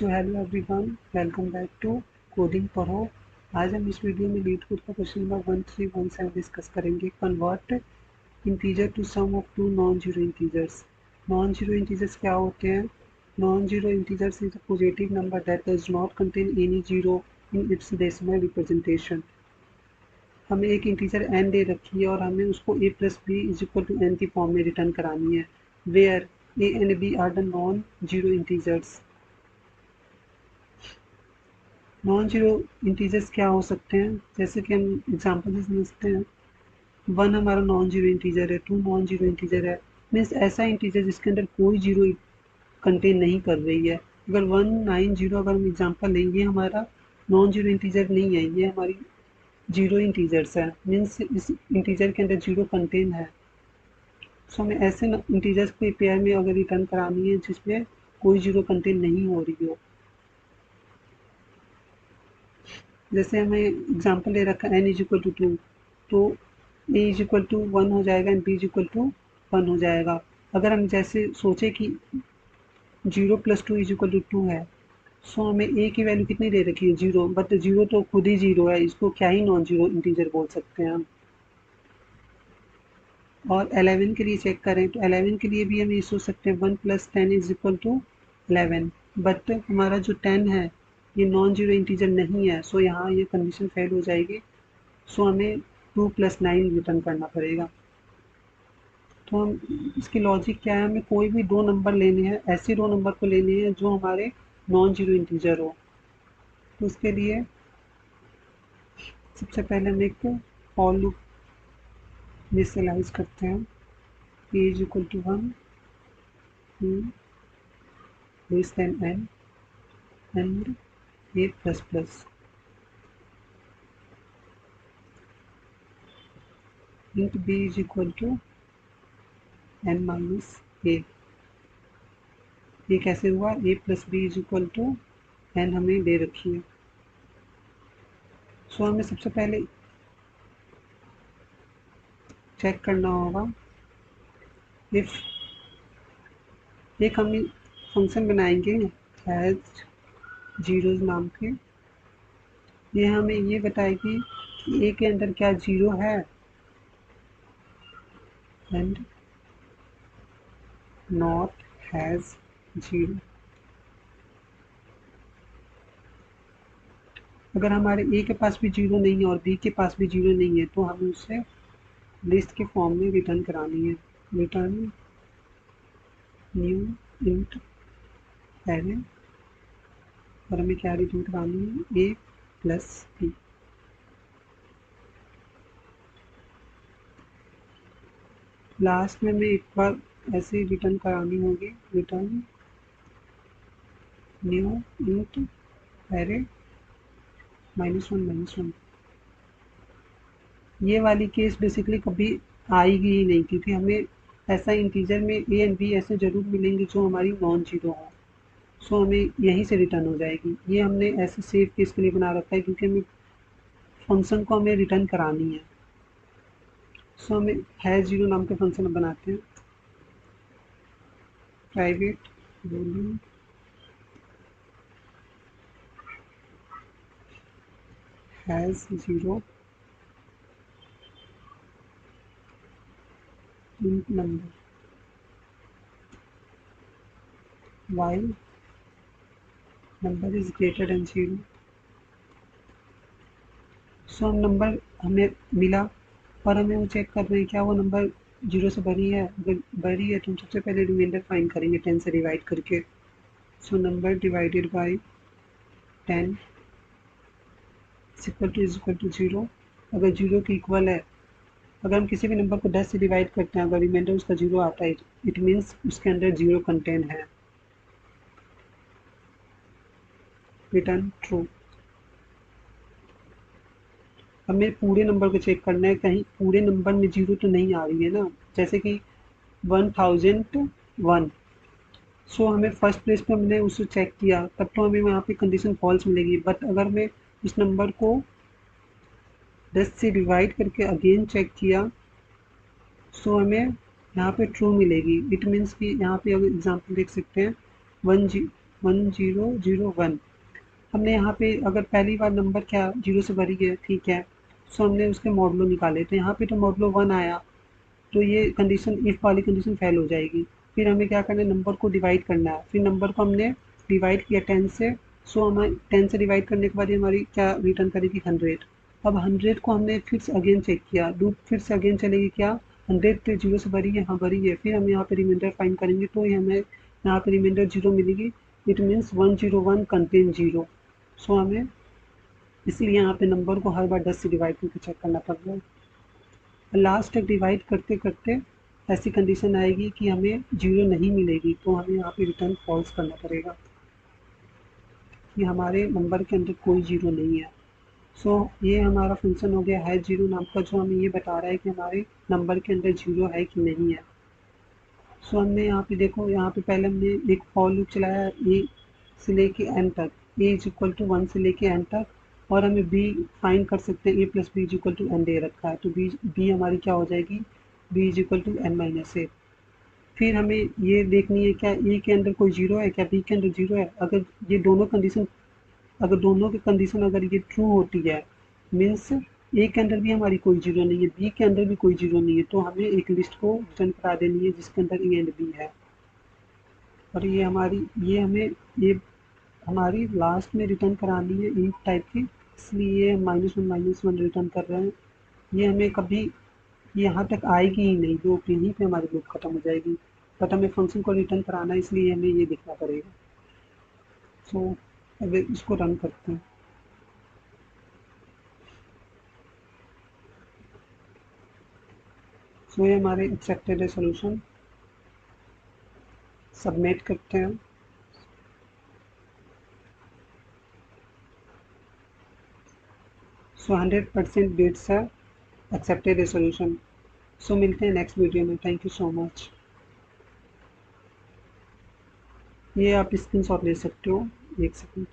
So hello everyone, welcome back to coding पढ़ो। आज हम इस वीडियो में लीड कोड का क्वेश्चन नंबर 1317 डिस्कस करेंगे। Convert integer to sum of two non zero integers. Non zero integers क्या होते हैं? Non zero integers is a positive number that does not contain any zero in its decimal representation. हमें एक integer n दे रखी है और हमें उसको a plus B is equal to n की फॉर्म में रिटर्न करानी है, where a and b are the non zero integers. Non zero integers क्या हो सकते हैं? जैसे कि हम एग्जांपल से समझते हैं। 1 हमारा नॉन जीरो इंटीजर है, 2 नॉन जीरो इंटीजर है। मीन्स ऐसा इंटीजर जिसके अंदर कोई जीरो कंटेन नहीं कर रही है। अगर 190 अगर हम एग्जांपल लें, ये हमारा नॉन जीरो इंटीजर नहीं है, ये हमारी जीरो इंटीजर्स है। मीन्स इस इंटीजर के अंदर जीरो कंटेन है। सो हमें ऐसे इंटीजर्स को पेयर में अगर रिटर्न करानी है जिसमें कोई जीरो कंटेन नहीं हो रही हो। जैसे हमें एग्जांपल दे रखा है n इज इक्वल टू 2, तो a इज इक्वल टू 1 हो जाएगा and b is equal to 1 हो जाएगा। अगर हम जैसे सोचे कि 0 प्लस 2 इज इक्वल टू 2 है, सो हमें a की वैल्यू कितनी दे रखी है? 0, बट 0 तो खुद ही 0 है, इसको क्या ही नॉन जीरो इंटीजर बोल सकते हैं हम। और 11 के लिए चेक करें तो 11 के लिए भी हम ये सोच सकते हैं 1 plus 10 is equal to 11, but हमारा जो 10 है ये नॉन जीरो इंटीजर नहीं है, सो यहाँ ये कंडीशन फेल हो जाएगी। सो हमें 2 प्लस 9 रिटर्न करना पड़ेगा। तो हम इसकी लॉजिक क्या है? हमें कोई भी दो नंबर लेने हैं, ऐसे दो नंबर को लेने हैं जो हमारे नॉन जीरो इंटीजर हो। तो उसके लिए सबसे पहले हम एक फॉर लूप इनिशियलाइज करते हैं। a is equal to 1 less than n and a plus plus int b is equal to n minus a। ये कैसे हुआ? a plus B is equal to n हमें दे रखी है। सो हमें सबसे पहले चेक करना होगा इफ एक हम फंक्शन बनाएंगे हैज जीरोज नाम के। ये हमें ये बताएगी कि ए के अंदर क्या जीरो है एंड नॉट हैज जीरो। अगर हमारे ए के पास भी जीरो नहीं है और बी के पास भी जीरो नहीं है तो हमें उसे लिस्ट के फॉर्म में रिटर्न करानी है। रिटर्न न्यू इंट एरे, और हमें क्या रिटर्न करानी है? ए प्लस बी। लास्ट में हमें एक बार ऐसे रिटर्न करानी होगी, रिटर्न न्यू इंट एरे -1 ये वाली केस बेसिकली कभी आएगी ही नहीं, क्योंकि हमें ऐसा इंटीजर में ए एंड बी ऐसे जरूर मिलेंगे जो हमारी नॉन जीरो हो। सो हमें यहीं से रिटर्न हो जाएगी। ये हमने ऐसे सेव केस के लिए बना रखा है क्योंकि हमें फंक्शन को हमें रिटर्न करानी है। सो हमें है जीरो नाम के फंक्शन बनाते हैं। Private volume has zero int number while number is greater than 0। सो हम नंबर हमें मिला और हमें वो चेक कर रहे हैं क्या वो नंबर जीरो से बड़ी है। अगर बड़ी है तो हम सबसे पहले रिमाइंडर फाइंड करेंगे 10 से डिवाइड करके। So number divided by 10 is equal to 0। अगर 0 के इक्वल है, अगर हम किसी भी नंबर को 10 से डिवाइड करते हैं, अगर रिमाइंडर उसका 0 आता है, इट मीन्स उसके अंदर 0 कंटेन है। Return true. हमें पूरे नंबर को चेक करना है, कहीं पूरे नंबर में 0 तो नहीं आ रही है ना। जैसे कि 1001, सो हमें फर्स्ट प्लेस पे हमने उसे चेक किया, तब तो हमें वहाँ पे कंडीशन फॉल्स मिलेगी। बट अगर मैं उस नंबर को 10 से डिवाइड करके अगेन चेक किया, सो हमें यहाँ पे ट्रू मिलेगी। इट मीन्स कि यहाँ पे अगर एग्जांपल देख सकते हैं, 1001। हमने यहाँ पे अगर पहली बार नंबर क्या 0 से भरी है, ठीक है, सो हमने उसके मॉडलो निकाले, तो यहाँ पे तो मॉडलो 1 आया, तो ये कंडीशन इफ वाली कंडीशन फेल हो जाएगी। फिर हमें क्या करना है, नंबर को डिवाइड करना है, फिर नंबर को हमने डिवाइड किया 10 से, सो हमें 10 से डिवाइड करने के बाद ये हमारी क्या रिटर्न करेगी 100। अब 100 को हमने फिर से अगेन चेक किया, लूप फिर से अगेन चलेगी, क्या 100 तो 0 से भरी है, हाँ भरी है, फिर हम यहाँ पे रिमाइंडर फाइंड करेंगे तो ये हमें यहाँ पे रिमाइंडर 0 मिलेगी। It means 101 contain 0। सो हमें इसलिए यहाँ पे नंबर को हर बार 10 से डिवाइड करके चेक करना पड़ रहा है। लास्ट तक डिवाइड करते करते ऐसी कंडीशन आएगी कि हमें 0 नहीं मिलेगी, तो हमें यहाँ पे रिटर्न फॉल्स करना पड़ेगा कि हमारे नंबर के अंदर कोई 0 नहीं है। सो ये हमारा फंक्शन हो गया है 0 नाम का, जो हमें ये बता रहा है कि हमारे नंबर के अंदर 0 है कि नहीं है। सो हमने यहाँ पे देखो, यहाँ पे पहले हमने एक फॉर लूप चलाया ए से लेके एन तक, ए इज इक्वल टू 1 से लेके एन तक, और हमें बी फाइंड कर सकते हैं, A plus B is equal to N दे रखा है, तो बी हमारी क्या हो जाएगी, B is equal to N minus A. फिर हमें ये देखनी है क्या ए के अंदर कोई 0 है, क्या बी के अंदर 0 है। अगर ये दोनों कंडीशन, अगर दोनों की कंडीशन अगर ये ट्रू होती है, मीन्स ए के अंदर भी हमारी कोई 0 नहीं है, बी के अंदर भी कोई 0 नहीं है, तो हमें एक लिस्ट को रिटर्न करा देनी है जिसके अंदर ए एंड बी है। और ये हमारी, ये हमें, ये हमारी लास्ट में रिटर्न करानी है इन टाइप की, इसलिए -1 रिटर्न कर रहे हैं। ये हमें कभी यहाँ तक आएगी ही नहीं, जो यहीं पे हमारी लूप खत्म हो जाएगी, बट हमें फंक्शन को रिटर्न कराना है, इसलिए हमें ये देखना पड़ेगा। सो अब इसको रन करते हैं। सो ये हमारे एक्सेप्टेड है सोल्यूशन, सबमिट करते हैं। सो 100% बिट्स है, एक्सेप्टेड है सोल्यूशन। सो मिलते हैं नेक्स्ट वीडियो में, थैंक यू सो मच। ये आप स्क्रीन शॉट ले सकते हो, 1 सेकेंड।